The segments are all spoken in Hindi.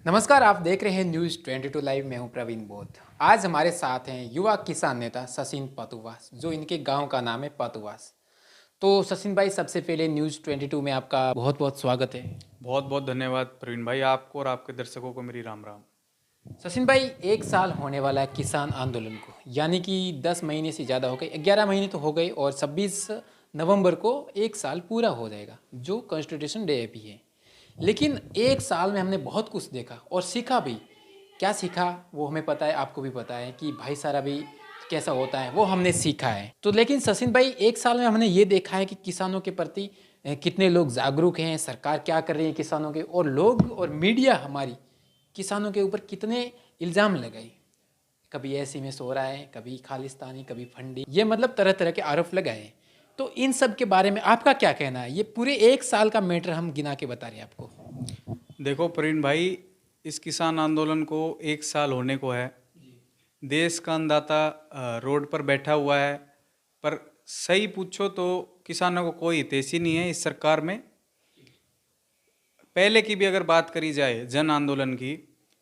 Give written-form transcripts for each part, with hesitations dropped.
नमस्कार, आप देख रहे हैं न्यूज़ 22 लाइव। मैं हूं प्रवीण बोध। आज हमारे साथ हैं युवा किसान नेता सचिन पतुवास, जो इनके गांव का नाम है पतुवास। तो सचिन भाई, सबसे पहले न्यूज़ 22 में आपका बहुत बहुत स्वागत है। बहुत बहुत धन्यवाद प्रवीण भाई, आपको और आपके दर्शकों को मेरी राम राम। सचिन भाई, एक साल होने वाला है किसान आंदोलन को, यानी कि 10 महीने से ज़्यादा हो गए, 11 महीने तो हो गए और 26 नवंबर को एक साल पूरा हो जाएगा, जो कॉन्स्टिट्यूशन डे भी है। लेकिन एक साल में हमने बहुत कुछ देखा और सीखा भी। क्या सीखा वो हमें पता है, आपको भी पता है कि भाईचारा भी कैसा होता है, वो हमने सीखा है। तो लेकिन सचिन भाई, एक साल में हमने ये देखा है कि किसानों के प्रति कितने लोग जागरूक हैं, सरकार क्या कर रही है किसानों के, और लोग और मीडिया हमारी किसानों के ऊपर कितने इल्ज़ाम लगाए। कभी ऐसी में सो रहा है, कभी खालिस्तानी, कभी फंडी, ये मतलब तरह तरह के आरोप लगाए। तो इन सब के बारे में आपका क्या कहना है? ये पूरे एक साल का मैटर हम गिना के बता रहे हैं आपको। देखो प्रवीण भाई, इस किसान आंदोलन को एक साल होने को है। देश का अन्नदाता रोड पर बैठा हुआ है, पर सही पूछो तो किसानों को कोई हितैषी नहीं है इस सरकार में। पहले की भी अगर बात करी जाए जन आंदोलन की,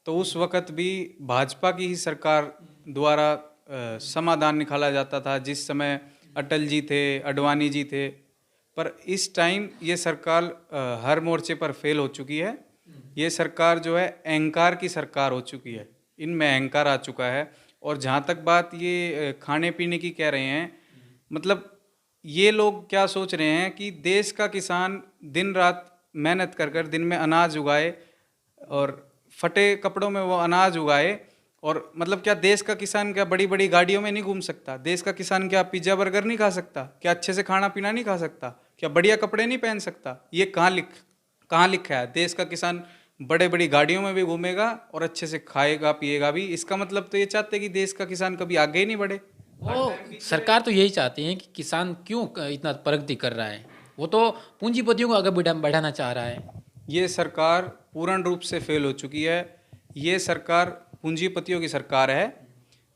तो उस वक़्त भी भाजपा की ही सरकार द्वारा समाधान निकाला जाता था। जिस समय अटल जी थे, अडवाणी जी थे, पर इस टाइम ये सरकार हर मोर्चे पर फेल हो चुकी है। ये सरकार जो है अहंकार की सरकार हो चुकी है, इनमें अहंकार आ चुका है। और जहाँ तक बात ये खाने पीने की कह रहे हैं, मतलब ये लोग क्या सोच रहे हैं कि देश का किसान दिन रात मेहनत कर कर दिन में अनाज उगाए और फटे कपड़ों में वो अनाज उगाए। और मतलब क्या देश का किसान क्या बड़ी बड़ी गाड़ियों में नहीं घूम सकता? देश का किसान क्या पिज्ज़ा बर्गर नहीं खा सकता? क्या अच्छे से खाना पीना नहीं खा सकता? क्या बढ़िया कपड़े नहीं पहन सकता? ये कहाँ लिखा है? देश का किसान बड़े बड़ी गाड़ियों में भी घूमेगा और अच्छे से खाएगा पिएगा भी। इसका मतलब तो ये चाहते हैं कि देश का किसान कभी आगे ही नहीं बढ़े। वो सरकार तो यही चाहती है कि किसान क्यों इतना प्रगति कर रहा है। वो तो पूंजीपतियों को आगे बढ़ाना चाह रहा है। ये सरकार पूर्ण रूप से फेल हो चुकी है। ये सरकार पूंजीपतियों की सरकार है,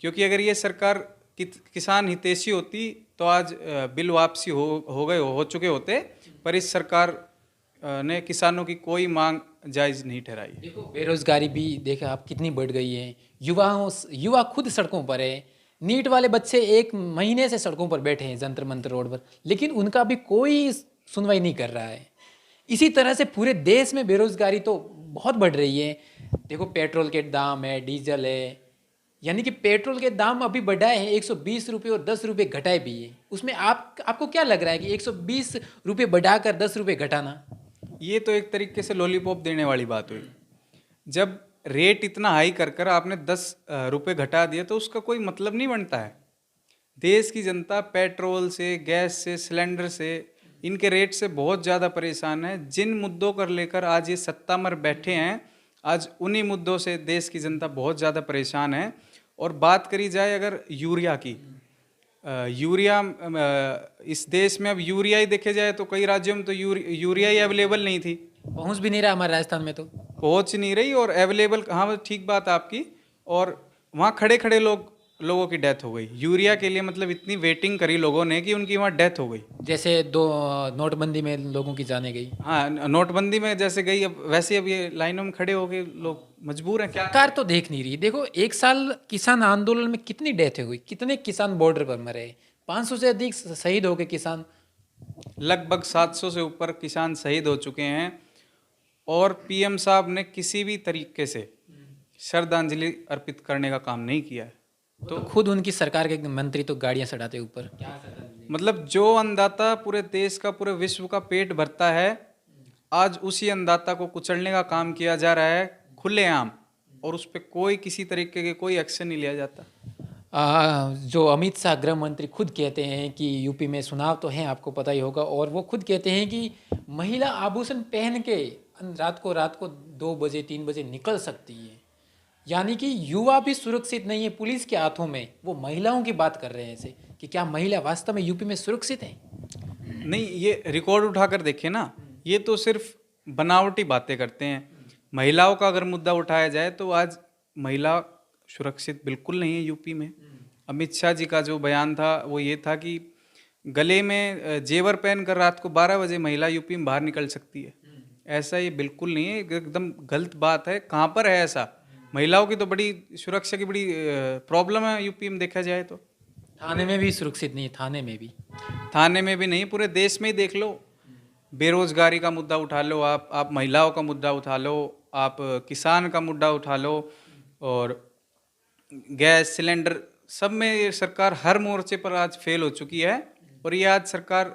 क्योंकि अगर ये सरकार किसान हितैषी होती तो आज बिल वापसी हो चुके होते। पर इस सरकार ने किसानों की कोई मांग जायज़ नहीं ठहराई। देखो, बेरोजगारी भी देखा आप कितनी बढ़ गई है। युवा खुद सड़कों पर है। नीट वाले बच्चे एक महीने से सड़कों पर बैठे हैं, जंतर मंतर रोड पर, लेकिन उनका भी कोई सुनवाई नहीं कर रहा है। इसी तरह से पूरे देश में बेरोजगारी तो बहुत बढ़ रही है। देखो, पेट्रोल के दाम है, डीजल है, यानी कि पेट्रोल के दाम अभी बढ़ाए हैं 120 रुपये और 10 रुपये घटाए भी है। उसमें आपको क्या लग रहा है कि 120 रुपये बढ़ाकर 10 रुपये घटाना? ये तो एक तरीके से लॉलीपॉप देने वाली बात हुई। जब रेट इतना हाई कर कर आपने 10 रुपये घटा दिया तो उसका कोई मतलब नहीं बनता है। देश की जनता पेट्रोल से, गैस से, सिलेंडर से, इनके रेट से बहुत ज़्यादा परेशान है। जिन मुद्दों कर लेकर आज ये सत्ता में बैठे हैं, आज उन्हीं मुद्दों से देश की जनता बहुत ज़्यादा परेशान है। और बात करी जाए अगर यूरिया की, यूरिया इस देश में अब यूरिया ही देखे जाए तो कई राज्यों में तो यूरिया ही अवेलेबल नहीं थी। पहुंच भी नहीं रहा हमारे राजस्थान में तो। पहुंच नहीं रही और अवेलेबल, हाँ ठीक बात आपकी। और वहाँ खड़े खड़े लोगों की डेथ हो गई यूरिया के लिए। मतलब इतनी वेटिंग करी लोगों ने कि उनकी वहाँ डेथ हो गई। जैसे दो नोटबंदी में लोगों की जाने गई। हाँ, नोटबंदी में जैसे गई, अब वैसे अब ये लाइनों में खड़े हो गए लोग, मजबूर हैं क्या। सरकार तो देख नहीं रही। देखो, एक साल किसान आंदोलन में कितनी डेथ हुई, कितने किसान बॉर्डर पर मरे। 500 से अधिक शहीद हो गए किसान। लगभग 700 से ऊपर किसान शहीद हो चुके हैं। और पीएम साहब ने किसी भी तरीके से श्रद्धांजलि अर्पित करने का काम नहीं किया है। तो खुद उनकी सरकार के मंत्री तो गाड़ियां सड़ाते ऊपर। मतलब जो अन्नदाता पूरे देश का, पूरे विश्व का पेट भरता है, आज उसी अन्नदाता को कुचलने का काम किया जा रहा है खुलेआम। और उस पर कोई किसी तरीके के कोई एक्शन नहीं लिया जाता। जो अमित शाह गृह मंत्री खुद कहते हैं कि यूपी में चुनाव तो हैं, आपको पता ही होगा, और वो खुद कहते हैं कि महिला आभूषण पहन के रात को 2 बजे 3 बजे निकल सकती है। यानी कि युवा भी सुरक्षित नहीं है पुलिस के हाथों में। वो महिलाओं की बात कर रहे हैं ऐसे कि क्या महिला वास्तव में यूपी में सुरक्षित है? नहीं, ये रिकॉर्ड उठाकर देखें ना, ये तो सिर्फ बनावटी बातें करते हैं। महिलाओं का अगर मुद्दा उठाया जाए तो आज महिला सुरक्षित बिल्कुल नहीं है यूपी में। अमित शाह जी का जो बयान था वो ये था कि गले में जेवर पहनकर रात को 12 बजे महिला यूपी में बाहर निकल सकती है। ऐसा ये बिल्कुल नहीं है, एकदम गलत बात है। कहाँ पर है ऐसा? महिलाओं की तो बड़ी सुरक्षा की बड़ी प्रॉब्लम है यूपी में, देखा जाए तो। थाने में भी सुरक्षित नहीं है, थाने में भी। थाने में भी नहीं, पूरे देश में ही देख लो। बेरोजगारी का मुद्दा उठा लो, आप महिलाओं का मुद्दा उठा लो, आप किसान का मुद्दा उठा लो, और गैस सिलेंडर, सब में ये सरकार हर मोर्चे पर आज फेल हो चुकी है। और ये आज सरकार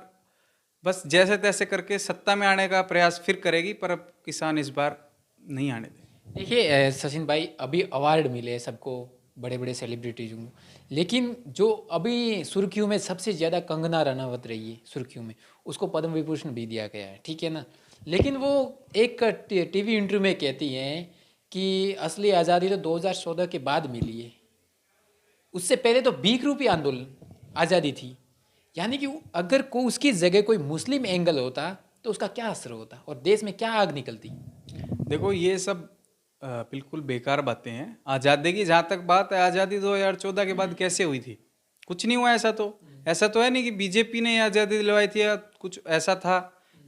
बस जैसे तैसे करके सत्ता में आने का प्रयास फिर करेगी, पर अब किसान इस बार नहीं आने देंगे। देखिए सचिन भाई, अभी अवार्ड मिले हैं सबको, बड़े बड़े सेलिब्रिटीज को, लेकिन जो अभी सुर्खियों में सबसे ज़्यादा कंगना रनावत रही है सुर्खियों में, उसको पद्म विभूषण भी दिया गया है, ठीक है ना। लेकिन वो एक टीवी इंटरव्यू में कहती हैं कि असली आज़ादी तो 2014 के बाद मिली है, उससे पहले तो भीख रूपी आंदोलन आज़ादी थी। यानी कि अगर कोई उसकी जगह कोई मुस्लिम एंगल होता तो उसका क्या असर होता और देश में क्या आग निकलती। देखो ये सब बिल्कुल बेकार बातें हैं। आज़ादी की जहाँ तक बात है, आज़ादी 2014 के बाद कैसे हुई थी? कुछ नहीं हुआ। ऐसा तो है नहीं कि बीजेपी ने आज़ादी दिलवाई थी या कुछ ऐसा था।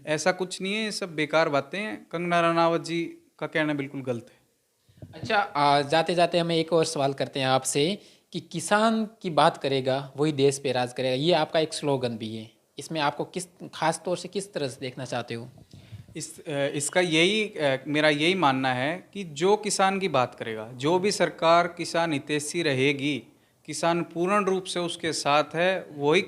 ऐसा कुछ नहीं है, ये सब बेकार बातें हैं। कंगना रनावत जी का कहना बिल्कुल गलत है। अच्छा, जाते जाते हमें एक और सवाल करते हैं आपसे कि किसान की बात करेगा वही देश पे राज करेगा, ये आपका एक स्लोगन भी है। इसमें आपको किस खास तौर से किस तरह से देखना चाहते हो? इसका मेरा यही मानना है कि जो किसान की बात करेगा, जो भी सरकार किसान हितैषी रहेगी, किसान पूर्ण रूप से उसके साथ है, वही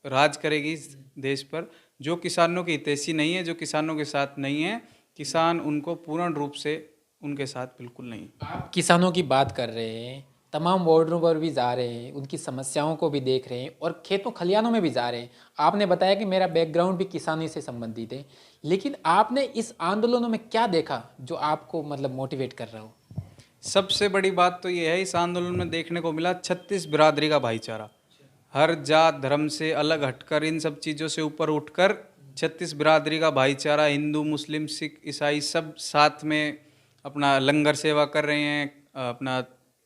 राज करेगी इस देश पर। जो किसानों की हितैषी नहीं है, जो किसानों के साथ नहीं है, किसान उनको पूर्ण रूप से उनके साथ बिल्कुल नहीं। आप किसानों की बात कर रहे हैं, तमाम बॉर्डरों पर भी जा रहे हैं, उनकी समस्याओं को भी देख रहे हैं और खेतों खलिहानों में भी जा रहे हैं। आपने बताया कि मेरा बैकग्राउंड भी किसानी से संबंधित है, लेकिन आपने इस आंदोलनों में क्या देखा जो आपको मतलब मोटिवेट कर रहा हो? सबसे बड़ी बात तो ये है, इस आंदोलन में देखने को मिला 36 बिरादरी का भाईचारा। हर जात धर्म से अलग हटकर, इन सब चीज़ों से ऊपर उठकर 36 बिरादरी का भाईचारा, हिंदू मुस्लिम सिख ईसाई सब साथ में अपना लंगर सेवा कर रहे हैं। अपना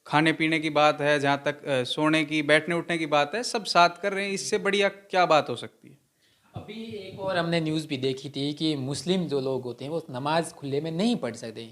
खाने पीने की बात है, जहाँ तक सोने की बैठने उठने की बात है, सब साथ कर रहे हैं। इससे बढ़िया क्या बात हो सकती है? अभी एक और हमने न्यूज़ भी देखी थी कि मुस्लिम जो लोग होते हैं वो नमाज खुले में नहीं पढ़ सकते,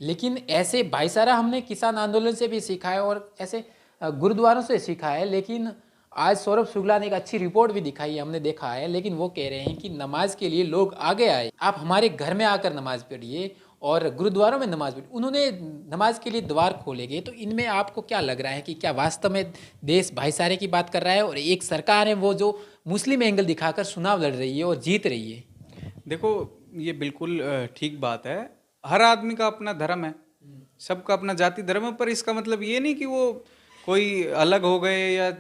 लेकिन ऐसे भाईचारा हमने किसान आंदोलन से भी सीखा है और ऐसे गुरुद्वारों से सीखा है। लेकिन आज सौरभ शुक्ला ने एक अच्छी रिपोर्ट भी दिखाई है, हमने देखा है, लेकिन वो कह रहे हैं कि नमाज के लिए लोग आगे आए, आप हमारे घर में आकर नमाज पढ़िए और गुरुद्वारों में नमाज पढ़िए। उन्होंने नमाज के लिए द्वार खोले गए। तो इनमें आपको क्या लग रहा है कि क्या वास्तव में देश भाईचारे की बात कर रहा है और एक सरकार है वो जो मुस्लिम एंगल दिखाकर चुनाव लड़ रही है और जीत रही है? देखो ये बिल्कुल ठीक बात है। हर आदमी का अपना धर्म है, सबका अपना जाति धर्म है, पर इसका मतलब ये नहीं कि वो कोई अलग हो गए या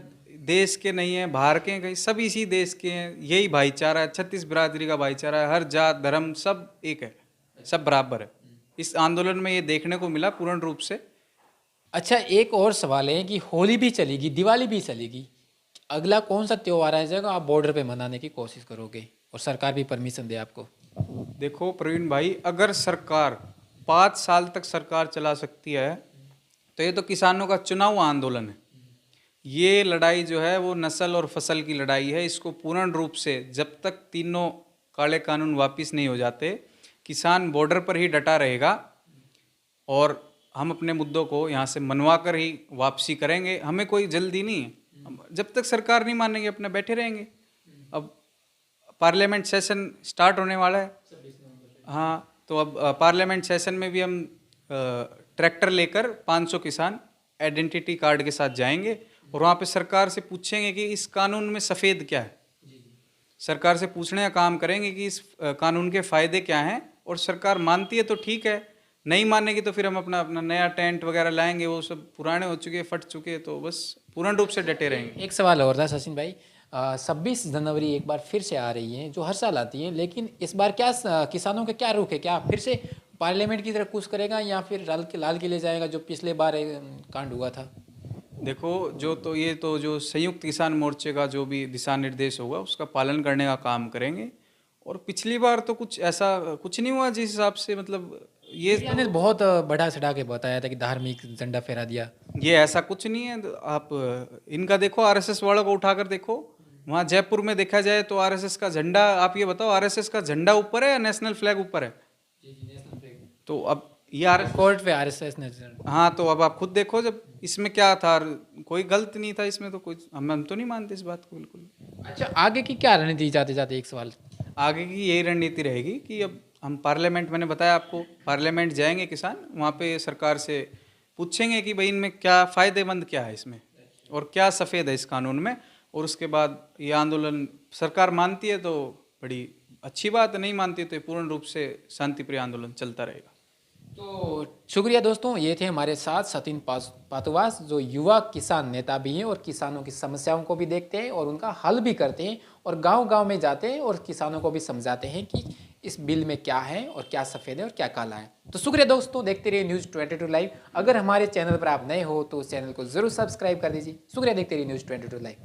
देश के नहीं है, बाहर के हैं, कहीं सब इसी देश के हैं। यही भाईचारा है, 36 बिरादरी का भाईचारा है। हर जात धर्म सब एक है, सब बराबर है। इस आंदोलन में ये देखने को मिला पूर्ण रूप से। अच्छा, एक और सवाल है कि होली भी चलेगी, दिवाली भी चलेगी, अगला कौन सा त्यौहार आ जाएगा आप बॉर्डर पे मनाने की कोशिश करोगे और सरकार भी परमिशन दे आपको? देखो प्रवीण भाई, अगर सरकार 5 साल तक सरकार चला सकती है, तो ये तो किसानों का चुनाव आंदोलन है। ये लड़ाई जो है वो नस्ल और फसल की लड़ाई है। इसको पूर्ण रूप से जब तक तीनों काले कानून वापस नहीं हो जाते, किसान बॉर्डर पर ही डटा रहेगा और हम अपने मुद्दों को यहाँ से मनवा कर ही वापसी करेंगे। हमें कोई जल्दी नहीं है, जब तक सरकार नहीं मानेंगे अपना बैठे रहेंगे। अब पार्लियामेंट सेशन स्टार्ट होने वाला है। हाँ, तो अब पार्लियामेंट सेशन में भी हम ट्रैक्टर लेकर 500 किसान आइडेंटिटी कार्ड के साथ जाएंगे और वहाँ पे सरकार से पूछेंगे कि इस कानून में सफ़ेद क्या है। सरकार से पूछने का काम करेंगे कि इस कानून के फ़ायदे क्या हैं, और सरकार मानती है तो ठीक है, नहीं मानेगी तो फिर हम अपना अपना नया टेंट वगैरह लाएंगे। वो सब पुराने हो चुके, फट चुके, तो बस पूर्ण रूप से डटे रहेंगे। एक सवाल और था सचिन भाई, 26 जनवरी एक बार फिर से आ रही है जो हर साल आती है, लेकिन इस बार क्या किसानों का क्या रुख है? क्या फिर से पार्लियामेंट की तरफ कूच करेगा या फिर लाल किले जाएगा जो पिछले बार कांड हुआ था? देखो ये तो जो संयुक्त किसान मोर्चे का जो भी दिशा निर्देश होगा उसका पालन करने का काम करेंगे। और पिछली बार तो कुछ ऐसा कुछ नहीं हुआ जिस हिसाब से, मतलब मीडिया ने बहुत बढ़ा चढ़ा के बताया था कि धार्मिक झंडा फहरा दिया। ये ऐसा कुछ नहीं है। आप इनका देखो, आरएसएस वालों को उठाकर देखो। वहाँ जयपुर में देखा जाए तो आरएसएस का झंडा, आप ये बताओ आरएसएस का झंडा ऊपर है या नेशनल फ्लैग ऊपर है? तो अब ये आर कोर्ट पे आरएसएस ने हाँ, तो अब आप खुद देखो, जब इसमें क्या था, कोई गलत नहीं था इसमें, तो कोई हम तो नहीं मानते इस बात को बिल्कुल। अच्छा, आगे की क्या रणनीति, जाते जाते एक सवाल। आगे की यही रणनीति रहेगी कि अब हम पार्लियामेंट, मैंने बताया आपको, पार्लियामेंट जाएंगे किसान, वहाँ पे सरकार से पूछेंगे कि भाई इनमें क्या फ़ायदेमंद क्या है इसमें, और क्या सफ़ेद है इस कानून में, और उसके बाद ये आंदोलन सरकार मानती है तो बड़ी अच्छी बात है, नहीं मानती तो ये पूर्ण रूप से शांतिप्रिय आंदोलन चलता रहेगा। तो शुक्रिया दोस्तों, ये थे हमारे साथ सचिन पातुवास, जो युवा किसान नेता भी हैं और किसानों की समस्याओं को भी देखते हैं और उनका हल भी करते हैं, और गांव-गांव में जाते हैं और किसानों को भी समझाते हैं कि इस बिल में क्या है और क्या सफ़ेद है और क्या काला है। तो शुक्रिया दोस्तों, देखते रहिए न्यूज़ 22 लाइव। अगर हमारे चैनल पर आप नए हो तो उस चैनल को ज़रूर सब्सक्राइब कर दीजिए। शुक्रिया, देखते रहिए न्यूज़ 22 लाइव।